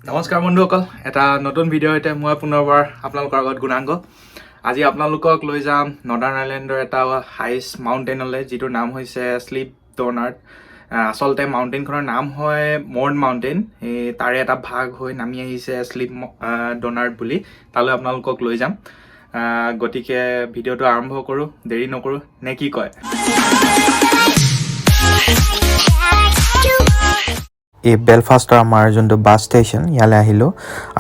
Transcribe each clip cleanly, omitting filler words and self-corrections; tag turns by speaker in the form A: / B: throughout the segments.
A: নমস্কাৰ বন্ধুসকল, এটা নতুন ভিডিঅ' সৈতে মই পুনৰবাৰ আপোনালোকৰ আগত গুণাংগ। আজি আপোনালোকক লৈ যাম নৰ্দাৰ্ণ আইলেণ্ডৰ এটা হাইষ্ট মাউণ্টেইনলৈ, যিটোৰ নাম হৈছে স্লিপ ডনাৰ্ড। আচলতে মাউণ্টেইনখনৰ নাম হয় মৰ্ন মাউণ্টেইন। তাৰে এটা ভাগ হৈ নামি আহিছে স্লিপ ডনাৰ্ড বুলি। তালৈ আপোনালোকক লৈ যাম। গতিকে ভিডিঅ'টো আৰম্ভ কৰোঁ, দেৰি নকৰোঁ, নে কি কয়?
B: এই বেলফাষ্টৰ আমাৰ যোনটো বাছ ষ্টেচন, ইয়ালৈ আহিলোঁ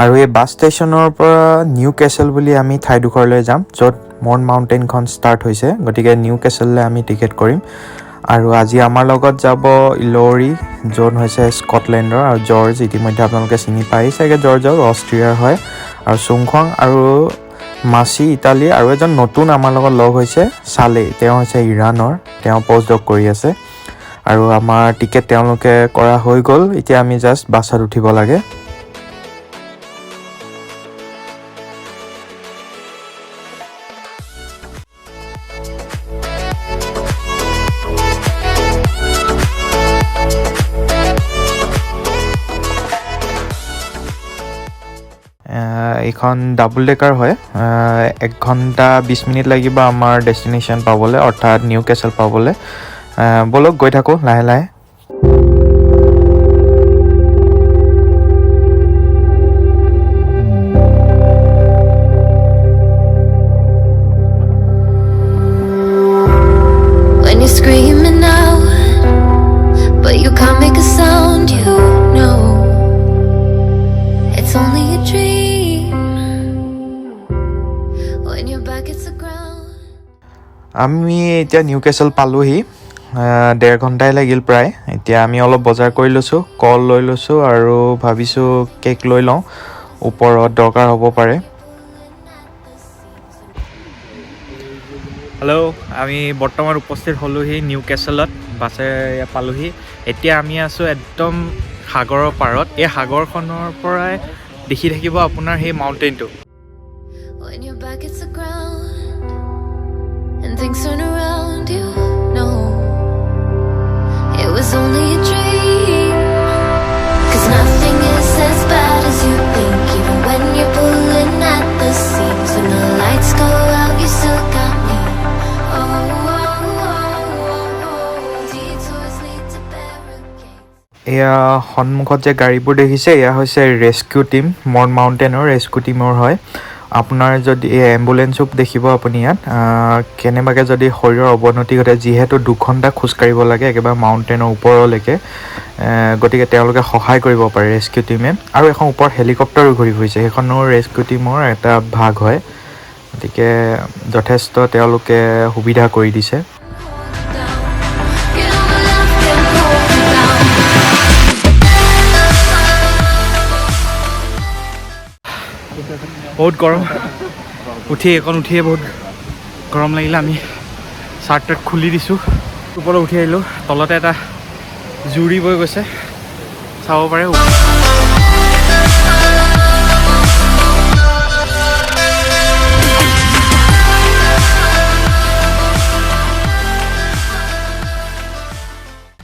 B: আৰু এই বাছ ষ্টেচনৰ পৰা নিউ কেচেল বুলি আমি ঠাইডোখৰলৈ যাম, য'ত মৰ্ন মাউণ্টেইনখন ষ্টাৰ্ট হৈছে। গতিকে নিউ কেচেললৈ আমি টিকেট কৰিম। আৰু আজি আমাৰ লগত যাব ইলৰি, যোন হৈছে স্কটলেণ্ডৰ, আৰু জৰ্জ ইতিমধ্যে আপোনালোকে চিনি পাই চাগে, জৰ্জক অষ্ট্ৰিয়াৰ হয়, আৰু চুংখং আৰু মাচি ইটালী, আৰু এজন নতুন আমাৰ লগত লগ হৈছে চালে, তেওঁ হৈছে ইৰাণৰ, তেওঁ পষ্ট ডক কৰি আছে। আৰু আমাৰ টিকেট তেওঁলোকে কৰা হৈ গ'ল, এতিয়া আমি জাষ্ট বাছত উঠিব লাগে। এইখন ডাবল ডেকাৰ হয়। 1 ঘণ্টা 20 মিনিট লাগিব আমাৰ ডেষ্টিনেশ্যন পাবলৈ, অৰ্থাৎ নিউ কেচেল পাবলৈ। বলক গৈ থাকোঁ লাহে লাহে। আমি এতিয়া নিউ কেচেল পালোহি। 1.5 ঘণ্টাই লাগিল প্ৰায়। এতিয়া আমি অলপ বজাৰ কৰি লৈছোঁ, কল লৈ লৈছোঁ, আৰু ভাবিছোঁ কেক লৈ লওঁ, ওপৰত দৰকাৰ হ'ব পাৰে।
A: হেল্ল', আমি বৰ্তমান উপস্থিত হ'লোহি নিউ কেচেলত, বাছেৰে পালোহি। এতিয়া আমি আছোঁ একদম সাগৰৰ পাৰত। এই সাগৰখনৰ পৰাই দেখি থাকিব আপোনাৰ সেই মাউণ্টেইনটো। And things turn around you, no, it was only a dream, 'cause nothing is as bad as you think, even when you're pulling at the seams, when the lights go out you still got me. Oh, oh, oh, oh, oh, detours lead to barricades.
B: এয়া সন্মুখত যে গাড়ীবোৰ দেখিছে, এয়া হৈছে rescue team, Moran মাউণ্টেইনৰ rescue টিমৰ হয়। আপোনাৰ যদি এই এম্বুলেঞ্চো দেখিব আপুনি ইয়াত, কেনেবাকৈ যদি শৰীৰৰ অৱনতি ঘটে, যিহেতু 2 ঘণ্টা খোজকাঢ়িব লাগে একেবাৰে মাউণ্টেইনৰ ওপৰলৈকে, গতিকে তেওঁলোকে সহায় কৰিব পাৰে ৰেস্কিউ টিমে। আৰু এখন ওপৰত হেলিকপ্টাৰো ঘূৰি ফুৰিছে, সেইখনো ৰেস্কিউ টিমৰ এটা ভাগ হয়। গতিকে যথেষ্ট তেওঁলোকে সুবিধা কৰি দিছে।
A: বহুত গৰম, উঠিয়ে বহুত গৰম লাগিলে। আমি চাৰ্ট টাৰ্ট খুলি দিছোঁ, ওপৰত উঠি আহিলোঁ। তলতে এটা জুৰি বৈ গৈছে, চাব পাৰে।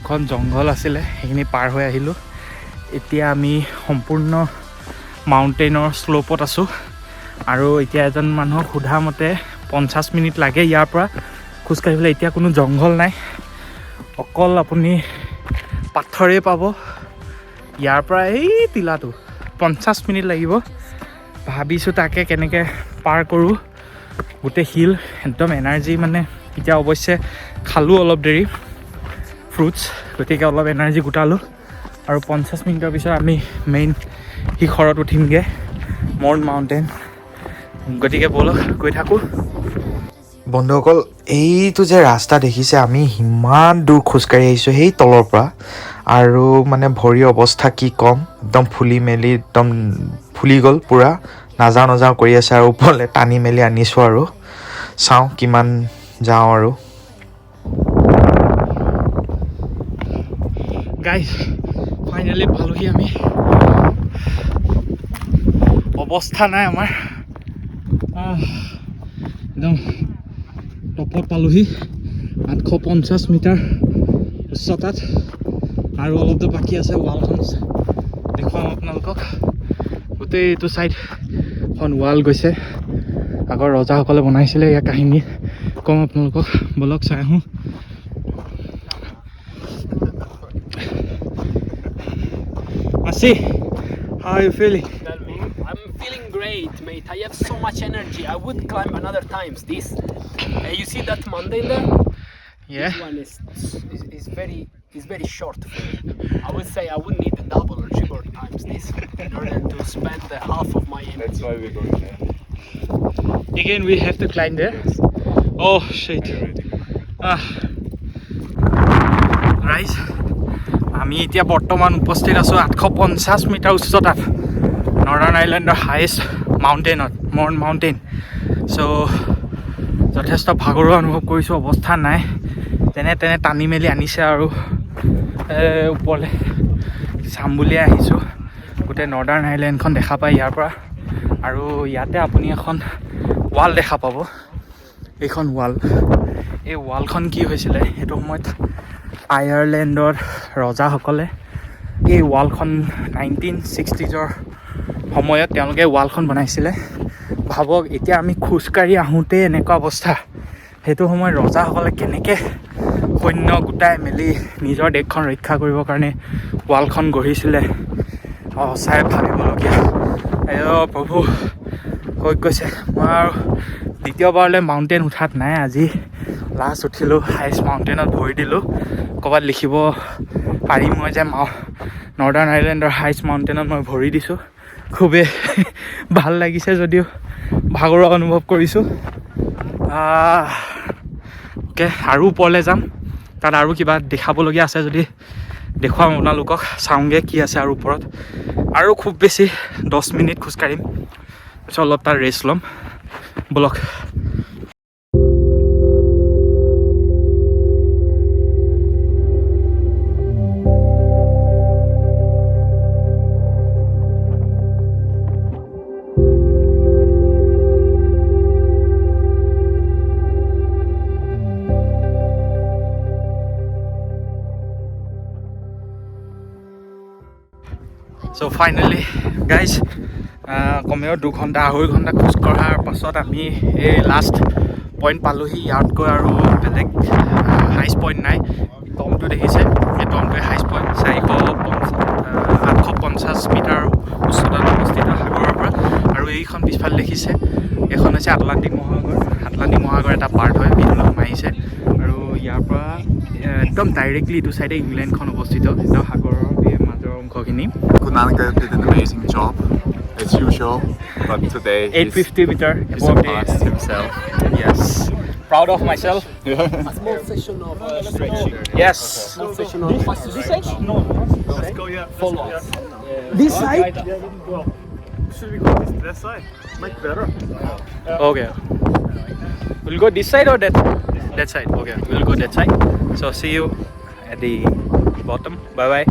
A: এখন জংঘল আছিলে, সেইখিনি পাৰ হৈ আহিলোঁ। এতিয়া আমি সম্পূৰ্ণ মাউণ্টেইনৰ শ্ল'পত আছোঁ। আৰু এতিয়া এজন মানুহক সোধা মতে 50 মিনিট লাগে ইয়াৰ পৰা খোজকাঢ়িবলৈ। এতিয়া কোনো জংঘল নাই, অকল আপুনি পাথৰেই পাব। ইয়াৰ পৰা এই টিলাটো 50 মিনিট লাগিব। ভাবিছোঁ তাকে কেনেকৈ পাৰ কৰোঁ। গোটেই শিল একদম এনাৰ্জি, মানে এতিয়া অৱশ্যে খালোঁ অলপ দেৰি ফ্ৰুটছ, গতিকে অলপ এনাৰ্জি গোটালোঁ। আৰু 50 মিনিটৰ পিছত আমি মেইন শিখৰত উঠিমগৈ, মৰ্ন মাউণ্টেইন। গতিকে ব'লক গৈ থাকোঁ।
B: বন্ধুসকল, এইটো যে ৰাস্তা দেখিছে, আমি সিমান দূৰ খোজকাঢ়ি আহিছোঁ সেই তলৰ পৰা, আৰু মানে ভৰিৰ অৱস্থা কি ক'ম, একদম ফুলি মেলি একদম ফুলি গ'ল পূৰা, নাযাওঁ কৰি আছে। আৰু ওপৰলৈ টানি মেলি আনিছোঁ, আৰু চাওঁ কিমান যাওঁ। আৰু
A: গাইজ ফাইনেলি পালোহি আমি। অৱস্থা নাই আমাৰ, একদম টপত পালোহি। 850 মিটাৰ উচ্চতাত, আৰু অলপ দূৰ বাকী আছে। ৱালখন দেখুৱাম আপোনালোকক। গোটেই এইটো চাইড এখন ৱাল গৈছে আগৰ ৰজাসকলে বনাইছিলে ইয়াৰ কাহিনী কম আপোনালোকক বলক চাই আহোঁ Masi, how are you feeling?
C: Tell me. I'm feeling great, mate. I have so much energy. I would climb another times this. You see that mountain there?
A: Yeah.
C: This one is very short for me. I would say I would need double or triple times this in order to spend the half of my energy.
D: That's why we're going there.
A: Again, we have to climb there. Oh shit. Guys, আমি এতিয়া বৰ্তমান উপস্থিত আছোঁ 850 metre উচ্চতাত northern আইলেণ্ডৰ highest মাউণ্টেইনত Moran mountain চ' যথেষ্ট ভাগৰুৱা অনুভৱ কৰিছোঁ অৱস্থা নাই তেনে টানি মেলি আনিছে আৰু ওপৰলৈ চাম বুলিয়ে আহিছোঁ গোটেই নৰ্দাৰ্ণ আইলেণ্ডখন দেখা পায় ইয়াৰ পৰা আৰু ইয়াতে আপুনি এখন ৱাল দেখা পাব এইখন ৱাল এই ৱালখন কি হৈছিলে সেইটো সময়ত আয়াৰলেণ্ডৰ ৰজাসকলে এই ৱালখন 1960s সময়ত তেওঁলোকে ৱালখন বনাইছিলে ভাবক এতিয়া আমি খোজকাঢ়ি আহোঁতে এনেকুৱা অৱস্থা সেইটো সময়ত ৰজাসকলে কেনেকৈ সৈন্য গোটাই মেলি নিজৰ দেশখন ৰক্ষা কৰিবৰ কাৰণে ৱালখন গঢ়িছিলে চাই ভাবিবলগীয়া প্ৰভু হৈ গৈছে মই আৰু দ্বিতীয়বাৰলৈ মাউণ্টেইন উঠাত নাই আজি লাষ্ট উঠিলোঁ হায়েষ্ট মাউণ্টেইনত ভৰি দিলোঁ ক'ৰবাত লিখিব পাৰিম মই যে নৰ্দাৰ্ণ আইলেণ্ডৰ হায়েষ্ট মাউণ্টেইনত মই ভৰি দিছোঁ খুবেই ভাল লাগিছে যদিও ভাগৰুৱা অনুভৱ কৰিছোঁ অ'কে আৰু ওপৰলৈ যাম তাত আৰু কিবা দেখাবলগীয়া আছে যদি দেখুৱাম আপোনালোকক চাওঁগৈ কি আছে আৰু ওপৰত আৰু খুব বেছি 10 মিনিট খোজকাঢ়িম তাৰপিছত অলপ তাত ৰেষ্ট ল'ম ব'লক So finally guys কমেও 2 ঘণ্টা 2.5 ঘণ্টা খোজ কঢ়াৰ পাছত আমি এই লাষ্ট পইণ্ট পালোহি ইয়াতকৈ আৰু বেলেগ হাইষ্ট পইণ্ট নাই টমটো দেখিছে এই টমটোৱে হাইষ্ট পইণ্ট 850 মিটাৰ উচ্চতাত অৱস্থিত সাগৰৰ পৰা আৰু এইখন পিছফালে দেখিছে এইখন হৈছে আটলাণ্টিক মহাসাগৰ এটা পাৰ্ট হয় ভিতৰলৈ সোমাই আহিছে আৰু ইয়াৰ পৰা একদম ডাইৰেক্টলি ইটো চাইডে ইংলেণ্ডখন অৱস্থিত একদম সাগৰৰ মাজৰ অংশখিনি
D: Kunanga did an amazing job, as usual, but today
A: 850 meter
D: he
A: above the
D: surpassed himself.
A: yes proud of myself
C: A small session of stretching.
A: yes
C: Small session of this side?
A: no
D: Let's go, yeah.
C: Follow us.
A: this side
D: Should we go this side? Like better.
A: okay we'll go this side or that side okay we'll go that side so see you at the bottom bye bye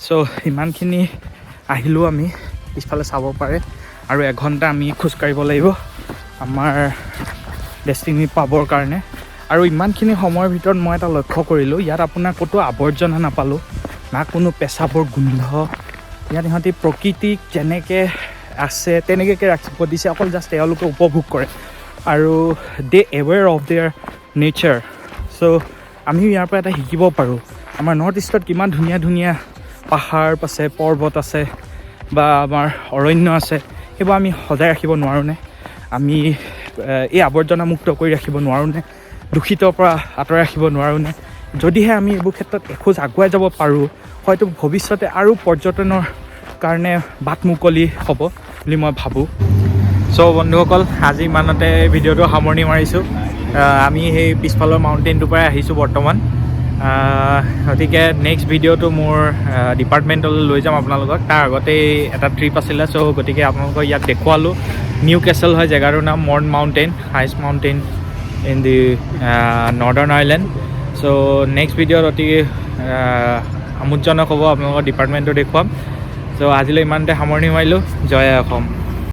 A: চ' ইমানখিনি আহিলোঁ আমি পিছফালে চাব পাৰে আৰু 1 ঘণ্টা আমি খোজকাঢ়িব লাগিব আমাৰ ডেষ্টিনি পাবৰ কাৰণে আৰু ইমানখিনি সময়ৰ ভিতৰত মই এটা লক্ষ্য কৰিলোঁ ইয়াত আপোনাৰ ক'তো আৱৰ্জনা নাপালোঁ না কোনো পেচাবৰ গোন্ধ ইয়াত ইহঁতি প্ৰকৃতিক যেনেকৈ আছে তেনেকৈ ৰাখিব দিছে অকল জাষ্ট তেওঁলোকে উপভোগ কৰে আৰু দে এৱেৰ অফ দেয়াৰ নেচাৰ চ' আমিও ইয়াৰ পৰা এটা শিকিব পাৰোঁ আমাৰ নৰ্থ ইষ্টত কিমান ধুনীয়া ধুনীয়া পাহাৰ আছে পৰ্বত আছে বা আমাৰ অৰণ্য আছে সেইবোৰ আমি সজাই ৰাখিব নোৱাৰোঁনে আমি এই আৱৰ্জনামুক্ত কৰি ৰাখিব নোৱাৰোঁনে দূষিতৰ পৰা আঁতৰাই ৰাখিব নোৱাৰোঁনে যদিহে আমি এইবোৰ ক্ষেত্ৰত এখোজ আগুৱাই যাব পাৰোঁ হয়তো ভৱিষ্যতে আৰু পৰ্যটনৰ কাৰণে বাট মুকলি হ'ব বুলি মই ভাবোঁ চ' বন্ধুসকল আজি ইমানতে ভিডিঅ'টো সামৰণি মাৰিছোঁ আমি সেই পিছফালৰ মাউণ্টেইনটোৰ পৰাই আহিছোঁ বৰ্তমান গতিকে নেক্সট ভিডিঅ'টো মোৰ ডিপাৰ্টমেণ্টলৈ লৈ যাম আপোনালোকক তাৰ আগতেই এটা ট্ৰিপ আছিলে চ' গতিকে আপোনালোকক ইয়াত দেখুৱালোঁ নিউ কেচেল হয় জেগাটোৰ নাম Mourne mountain highest mountain in the northern Ireland so' next ভিডিঅ'ত অতি আমোদজনক হ'ব আপোনালোকৰ ডিপাৰ্টমেণ্টটো দেখুৱাম চ' আজিলৈ ইমানতে সামৰণি মাৰিলোঁ জয় অসম